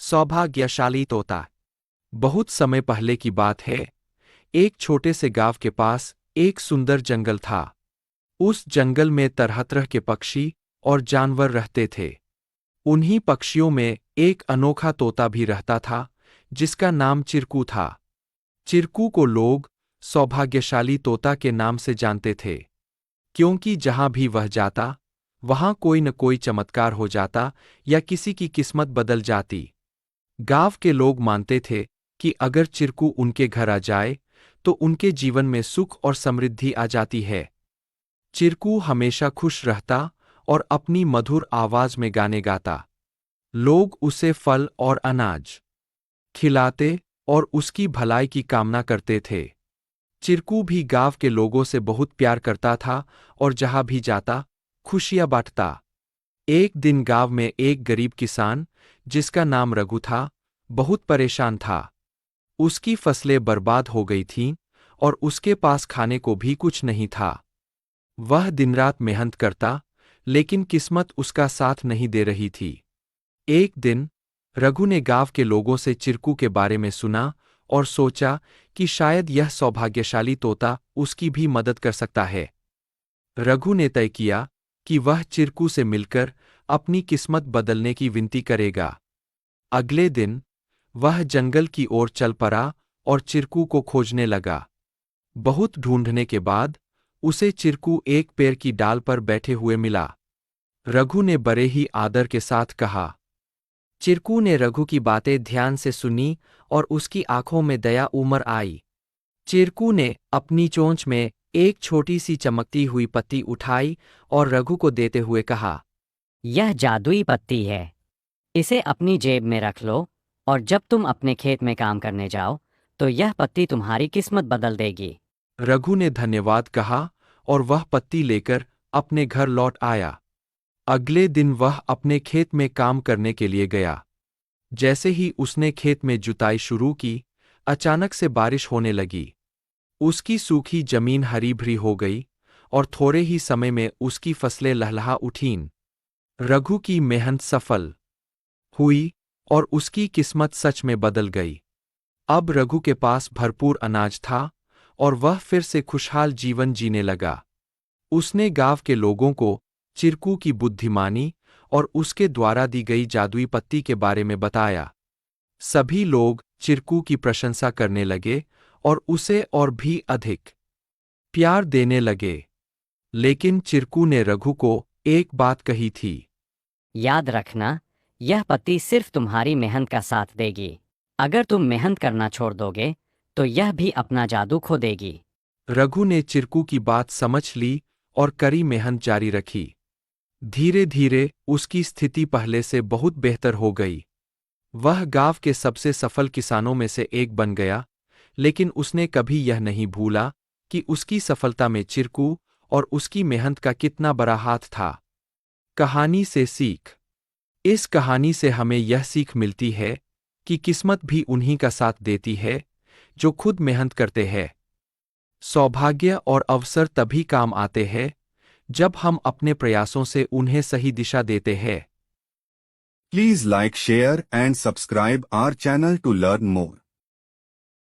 सौभाग्यशाली तोता। बहुत समय पहले की बात है। एक छोटे से गांव के पास एक सुंदर जंगल था। उस जंगल में तरह तरह के पक्षी और जानवर रहते थे। उन्हीं पक्षियों में एक अनोखा तोता भी रहता था, जिसका नाम चिरकू था। चिरकू को लोग सौभाग्यशाली तोता के नाम से जानते थे, क्योंकि जहां भी वह जाता, वहां कोई न कोई चमत्कार हो जाता या किसी की किस्मत बदल जाती। गांव के लोग मानते थे कि अगर चिरकू उनके घर आ जाए तो उनके जीवन में सुख और समृद्धि आ जाती है। चिरकू हमेशा खुश रहता और अपनी मधुर आवाज में गाने गाता। लोग उसे फल और अनाज खिलाते और उसकी भलाई की कामना करते थे। चिरकू भी गांव के लोगों से बहुत प्यार करता था और जहां भी जाता, खुशियां बांटता। एक दिन गांव में एक गरीब किसान, जिसका नाम रघु था, बहुत परेशान था। उसकी फसलें बर्बाद हो गई थीं और उसके पास खाने को भी कुछ नहीं था। वह दिनरात मेहनत करता, लेकिन किस्मत उसका साथ नहीं दे रही थी। एक दिन रघु ने गांव के लोगों से चिरकू के बारे में सुना और सोचा कि शायद यह सौभाग्यशाली तोता उसकी भी मदद कर सकता है। रघु ने तय किया कि वह चिरकू से मिलकर अपनी किस्मत बदलने की विनती करेगा। अगले दिन वह जंगल की ओर चल पड़ा और चिरकू को खोजने लगा। बहुत ढूंढने के बाद उसे चिरकू एक पेड़ की डाल पर बैठे हुए मिला। रघु ने बड़े ही आदर के साथ कहा। चिरकू ने रघु की बातें ध्यान से सुनी और उसकी आंखों में दया उमड़ आई। चिरकू ने अपनी चोंच में एक छोटी सी चमकती हुई पत्ती उठाई और रघु को देते हुए कहा, यह जादुई पत्ती है। इसे अपनी जेब में रख लो और जब तुम अपने खेत में काम करने जाओ तो यह पत्ती तुम्हारी किस्मत बदल देगी। रघु ने धन्यवाद कहा और वह पत्ती लेकर अपने घर लौट आया। अगले दिन वह अपने खेत में काम करने के लिए गया। जैसे ही उसने खेत में जुताई शुरू की, अचानक से बारिश होने लगी। उसकी सूखी जमीन हरी भरी हो गई और थोड़े ही समय में उसकी फसलें लहलहा उठीं। रघु की मेहनत सफल हुई और उसकी किस्मत सच में बदल गई। अब रघु के पास भरपूर अनाज था और वह फिर से खुशहाल जीवन जीने लगा। उसने गांव के लोगों को चिरकू की बुद्धिमानी और उसके द्वारा दी गई जादुई पत्ती के बारे में बताया। सभी लोग चिरकू की प्रशंसा करने लगे और उसे और भी अधिक प्यार देने लगे। लेकिन चिरकू ने रघु को एक बात कही थी। याद रखना, यह पत्ती सिर्फ तुम्हारी मेहनत का साथ देगी। अगर तुम मेहनत करना छोड़ दोगे तो यह भी अपना जादू खो देगी। रघु ने चिरकू की बात समझ ली और कड़ी मेहनत जारी रखी। धीरे धीरे उसकी स्थिति पहले से बहुत बेहतर हो गई। वह गांव के सबसे सफल किसानों में से एक बन गया, लेकिन उसने कभी यह नहीं भूला कि उसकी सफलता में चिरकू और उसकी मेहनत का कितना बड़ा हाथ था। कहानी से सीख। इस कहानी से हमें यह सीख मिलती है कि किस्मत भी उन्हीं का साथ देती है जो खुद मेहनत करते हैं। सौभाग्य और अवसर तभी काम आते हैं जब हम अपने प्रयासों से उन्हें सही दिशा देते हैं। Please like, share and subscribe our channel to learn more.